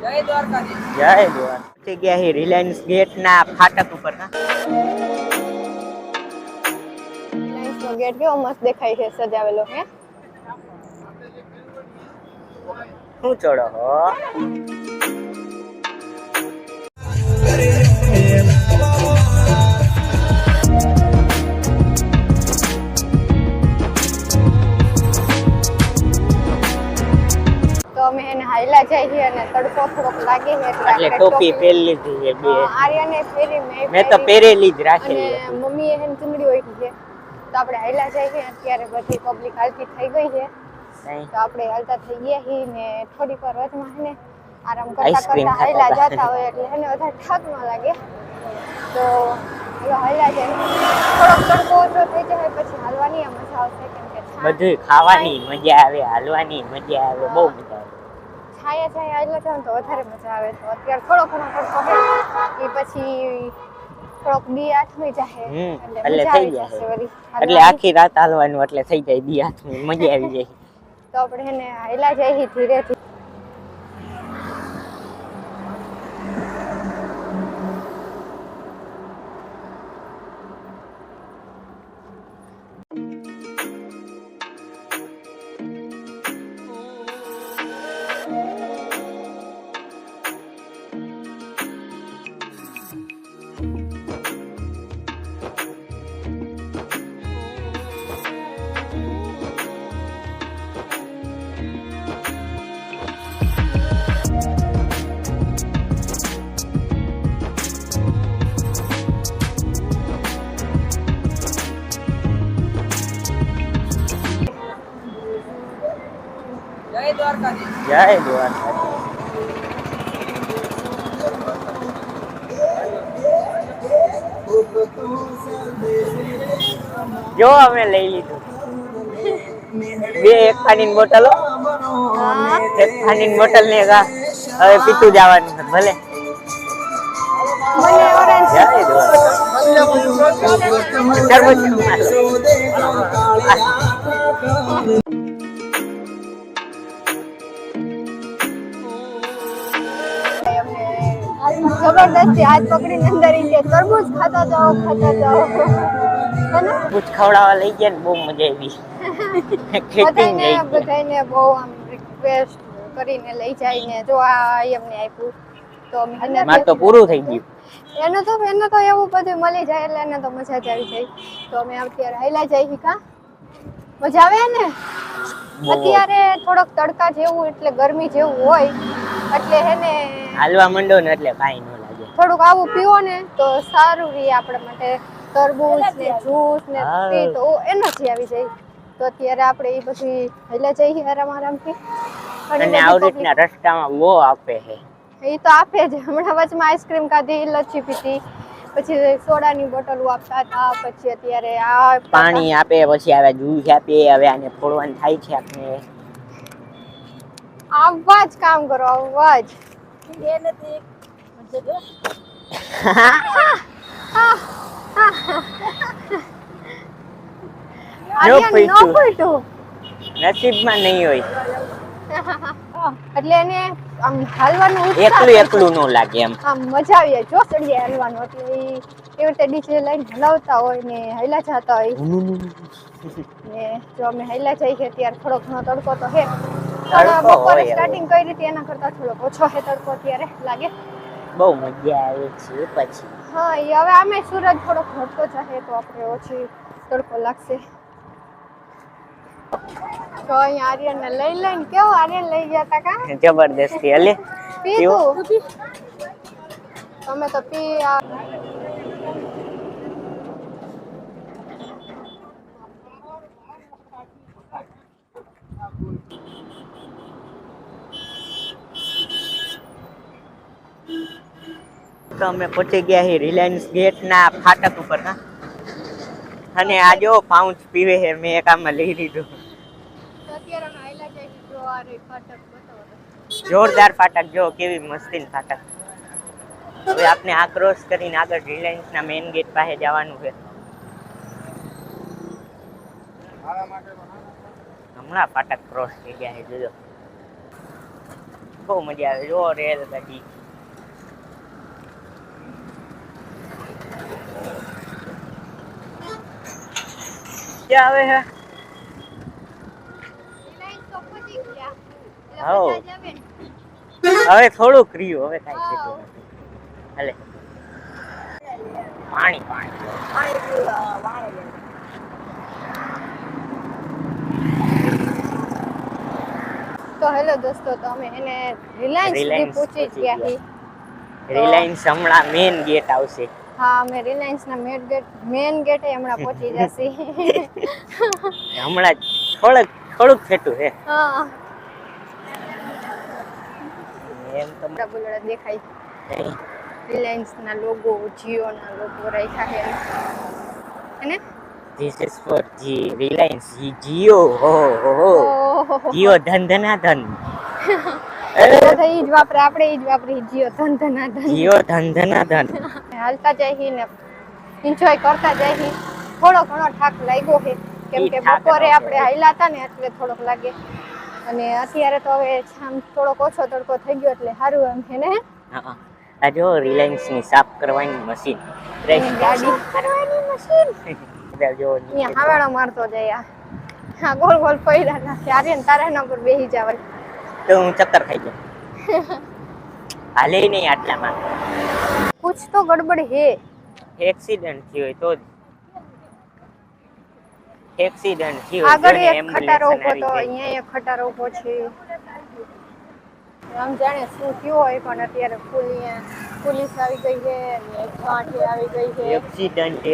જય દ્વારકા ગયા હી Reliance gate ના ફાટક ઉપર ના રિલાયન્સ નો ગેટ કેવો મસ્ત દેખાય છે સજાવેલો હે શું ચડો હો તો અમે એને હાઈલા જઈએ અને તડકો થોડોક લાગે છે એટલે ટોપી પહેરી લીધી છે બે આર્યને ફેરી મેં તો પહેરેલી જ રાખેલી અને હતી મમ્મીએ એને ચૂંદડી ઓઢી છે તો આપણે હાઈલા જઈએ અત્યારે બધી પબ્લિક હાલતી થઈ ગઈ છે તો આપણે હાલતા થઈ ગયા હી ને થોડીક વાર વચમાં છે ને આરામ કરતા કરતા હાઈલા જતા હોય એટલે એને વધારે થાક ન લાગે તો હાઈલા જાય થોડોક તડકો ઓછો થઈ જાય પછી હાલવાની મજા આવશે કેમ કે બધું ખાવાની મજા આવે હાલવાની મજા આવે બહુ મજા આવે છાયા છાયા હાઈલા જાવ તો વધારે મજા આવે તો અત્યારે થોડો ઘણો તડકો છે એ પછી થોડોક દી આથમી જાય એટલે થઈ જાય એટલે આખી રાત હાલવાનું એટલે થઈ જાય દી આથમી મજા આવી જાય તો આપણે એને હાઈલા જઈએ ધીરે ધીરે જય દ્વારકા જો અમે લઈ લીધું બે એક પાણીની બોટલો એક પાણીની બોટલ ને હવે પીતું જવાનું છે ભલે જય દ્વારકા જબરદસ્તી હાથ પકડીને અંદર કે તરબૂચ ખાતા જાઓ તરબૂચ ખવડાવવા લઈ ગયા ને બહુ મજા આવી બધાને બહુ આમ રિક્વેસ્ટ કરીને લઈ જઈને જો આ એમને આપ્યું તો માર તો પૂરું થઈ ગયું એને તો એવું બધું મળી જાય એટલે એને તો મજા જ આવી જાય તો અમે અત્યારે હાઈલા જઈએ કા મજા આવે ને અત્યારે થોડોક તડકા જેવું એટલે ગરમી જેવું હોય એટલે હેને હાલવા માંડો ને એટલે કાઈ ન લાગે થોડુંક આવું પીવો ને તો સારું રહે આપણા માટે તરબૂચ ને જ્યુસ ને પી તો એનર્જી આવી જાય તો અત્યારે આપણે એ પછી હાઈલા જઈએ આરામથી અને આવી રીતના રસ્તામાં બહુ આપે છે એ તો આપે જ હમણાં વચમાં આઈસ્ક્રીમ ખાધી લચ્છી પીધી પછી સોડાની બોટલો આપતા હતા પછી અત્યારે આ પાણી આપે પછી આવે જ્યુસ આપે હવે આને ફોડવાનું થાય છે આપણે આવા જ કામ કરો આવા જ નસીબમાં નહીં હોય એટલે એને આમ હાલવાનું એકલું નો લાગે એમ આમ મજા આવી જાય જો ચડીએ હાલવાનું એટલે એવી રીતે ડીજે લઈને હલાવતા હોય ને હાઈલા જતા હોય ને જો અમે હાઈલા જઈએ ત્યારે થોડો ઘણો તડકો તો હે પણ બપોરે સ્ટાર્ટિંગ કરી હતી એના કરતા થોડો ઓછો હે તડકો અત્યારે લાગે બહુ મજા આવે છે પછી હા એ હવે આમે સૂરજ થોડો ઘટતો જાય તો આપણે ઓછી તડકો લાગશે તો અહીંયા આર્યનને લઈને કેવો આર્યન લઈ ગયા હતા કા જબરદસ્તી હલે પીતું અમે તો પી તો અમે પહોંચી ગયા છીએ રિલાયન્સ ગેટ ના ફાટક ઉપર ના અને આ જો પાઉચ પીવે છે મેં એક આમાં લઈ લીધું જોરદાર ફાટક જો કેવી મસ્તી ફાટક હવે આપણે આ ક્રોસ કરીને આગળ રિલાયન્સ ના મેઇન ગેટ પાસે જવાનું છે હમણાં ફાટક ક્રોસ થઈ ગયા છે જોજો બહુ મજા આવે જો રેલગાડી ક્યાં આવે હે હવે થોડુંક રહ્યું હવે કાંઈ થતું નથી હાલે પાણી તો હેલો દોસ્તો તો અમે એને રિલાયન્સ સુધી પહોંચી ગયા છીએ રિલાયન્સ હમણાં મેઇન ગેટ આવશે હા અમે રિલાયન્સ ના મેઇન ગેટે હમણાં પહોંચી જશે હમણાં થોડુંક થતું હે હા એમ તો બોલડા દેખાય રિલાયન્સ ના લોગો જીઓ ના લોગો રાખ્યા છે ને This is for Reliance Jio Jio ધન ધનાધન બધા ઈ જ વાપરે આપણે ઈ જ વાપરી જીઓ ધન ધનાધન Jio ધન ધનાધન હાલતા જઈએ ને એન્જોય કરતા જઈએ થોડો ઘણો થાક લાગ્યો છે કેમ કે બપોરે આપણે હાલ્યા હતા ને એટલે થોડોક લાગે અને અત્યારે તો હવે આમ થોડોક ઓછો તડકો થઈ ગયો એટલે સારું એમ છે ને આ જો રિલાયન્સ ની સાફ કરવાની મશીન ગાડી કરવાની મશીન જો અહીંયા હાવાળો મારતો જાય હા ગોળ ગોળ પૈડા નાખે આરે ને તારા એના ઉપર બેસી જવાય તો હું ચક્કર ખાઈ જાઉં હાલે નહીં આટલામાં કુછ તો ગડબડ હે એક્સિડન્ટ થયો હોય તો એક્સિડન્ટ થયો આગળ એક ખટારો ઉભો તો અહીંયા એક ખટારો ઉભો છે આમ જાણે શું થયું હોય પણ અત્યારે પોલીસ આવી ગઈ છે અને 108 આવી ગઈ છે એક્સિડન્ટ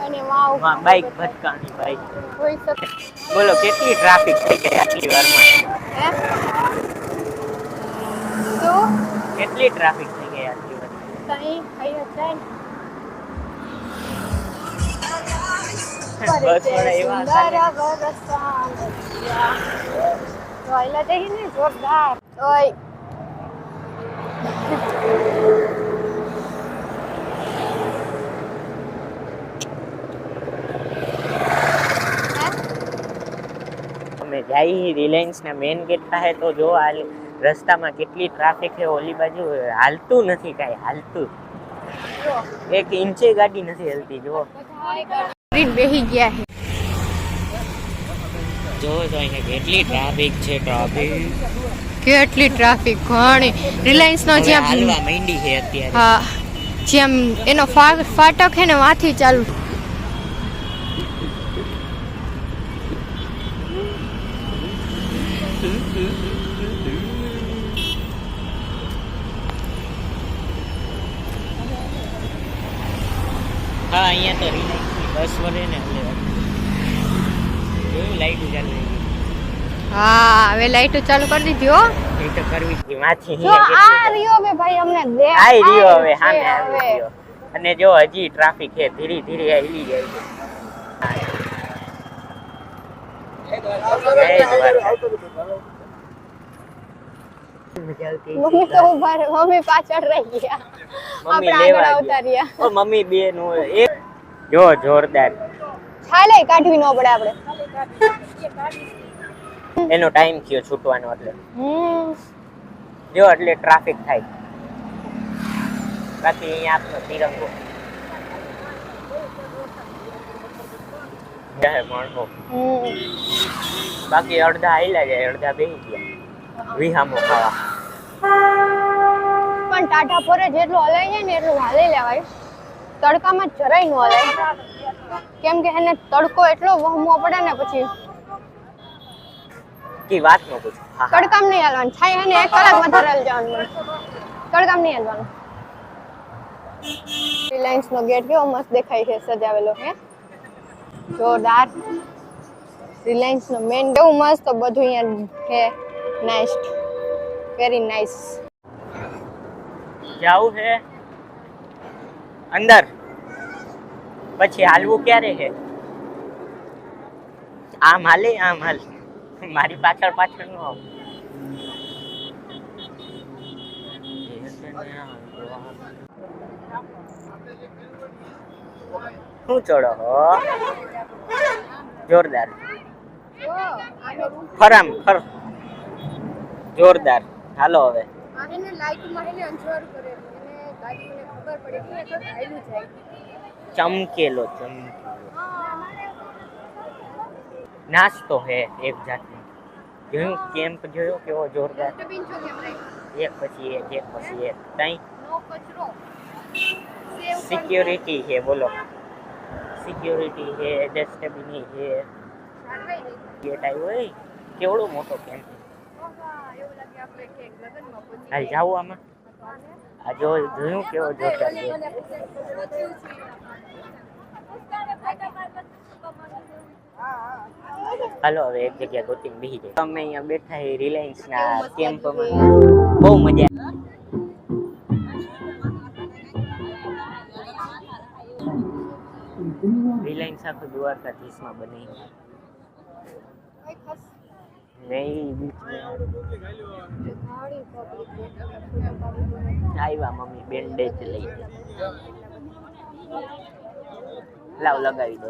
અને વાવ બાઈક ભટકાણી બાઈક હોઈ શકે બોલો કેટલી ટ્રાફિક થઈ ગઈ આટલી વારમાં હે તો કેટલી ટ્રાફિક થઈ ગઈ આટલી વાર તઈ ખાઈ જાય બસ વાળા એવા વાયલા જઈએ ને જોરદાર ઓય અમે જઈ રિલાયન્સ ના મેઇન ગેટ પાસે તો જો આ રસ્તામાં કેટલી ટ્રાફિક છે ઓલી બાજુ હાલતું નથી કાંઈ હાલતું એક ઇંચે ગાડી નથી હલતી જો બેહી ગયા છે જો અહીંયા કેટલી ટ્રાફિક છે કેટલી ટ્રાફિક ઘણી રિલાયન્સ નો જ્યાં હાલવા માંડી છે અત્યારે હા જેમ એનો ફાટક છે ને વાથી ચાલુ હા અહીંયા તો રિલાયન્સ ની બસ વળે ને એટલે જોયું લાઈટ ચાલુ થઈ ગઈ હા હવે લાઈટો ચાલુ કરી દીધી હો એ તો કરવી જ માથી જો આ રહ્યો બે ભાઈ અમને દે આઈ રહ્યો હવે સામે આવી રહ્યો અને જો હજી ટ્રાફિક છે ધીરે ધીરે હિલી જાય છે મમ્મી તો ઉભા રહે મમ્મી પાછળ રહી ગયા આપણે આગળ આવતા રહ્યા ઓ મમ્મી બે નું એક જો જોરદાર છાલે કાઢવી ન પડે આપણે એનો ટાઈમ થયો છૂટવાનો એટલે જો એટલે ટ્રાફિક થાય બાકી અહીંયા આપનો તિરંગો જાય માણસો બાકી અડધા હાલ્યા જાય અડધા બેસી ગયા વિહામો ખાવા પણ ટાટા ફોરે જેટલું હલાય જાય ને એટલું હાલી લેવાય તડકામાં જરાય ન હલાય કેમ કે એને તડકો એટલો વહમવો પડે ને પછી કી વાત નો પૂછ તડકામ નહીં હાલવાનું છાય એને 1 કલાક વધારે હાલ જવાનું તડકામ નહીં હાલવાનું રિલાયન્સ નો ગેટ કેવો મસ્ત દેખાય છે સજાવેલો હે જોરદાર રિલાયન્સ નો મેન કેવું મસ્ત બધું અહીંયા છે નાઇસ વેરી નાઇસ જાવું છે અંદર પછી હાલવું ક્યારે છે આમ હાલે આમ હાલ મારી પાછળ પાછળ નો આવ શું ચડો જોરદાર ફરામ ફર જોરદાર. હાલો હવે આ એને લાઈટમાં એને અંજવાળું કરેલું એને ગાડી મને ખબર પડી કે એક ખાયલું જાય ચમકેલો નાસ્તો હે એક જાતનો. જોયું કેમ્પ જોયો કેવો જોરદાર. ડસ્ટબિન જો કેમ રાખ્યું એક પછી એક તઈ નો કચરો સેવ સિક્યોરિટી છે બોલો. સિક્યોરિટી છે, ડસ્ટબિન છે, ગેટ આવ્યો હોય. કેવડો મોટો કેમ્પ. એવું લાગે આપણે કે લગનમાં પહોંચી હાલ જાવું આમાં. આ જોયું કેવો જોરદાર છે. હાલો હવે એક જગ્યા ગોતીને બેસી જાય. અમે અહીંયા બેઠા હી રિલાયન્સ ના કેમ્પમાં. બહુ મજા. રિલાયન્સ આખું દ્વારકાધીશમાં બની નહીં આવ્યા મમ્મી બેન્ડેજ લઈ લાવ લગાવી દો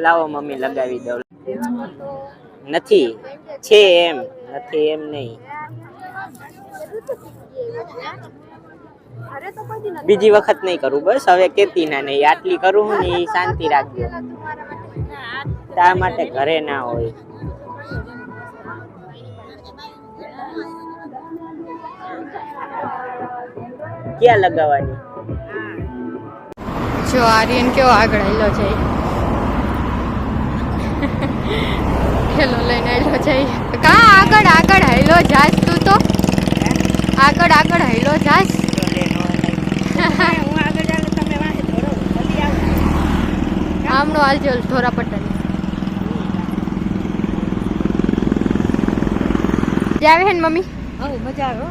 લાવો મમ્મી લગાવી દો. નથી છે એમ નથી એમ નહીં. બીજી વખત નહીં કરું બસ હવે કેતી ના નહીં આટલી કરું ને એ શાંતિ રાખજો. તાર માટે ઘરે ના હોય. ક્યાં લગાવવાની જો આર્યન કેવો આગળ આવેલો છે હેલો લઈને આવેલો છે કા આગળ હાઈલો જાસ તું તો આગળ હાઈલો જાસ આમનો હાલજો થોરા પટ્ટા જાવે હે ને મમ્મી મજા આવે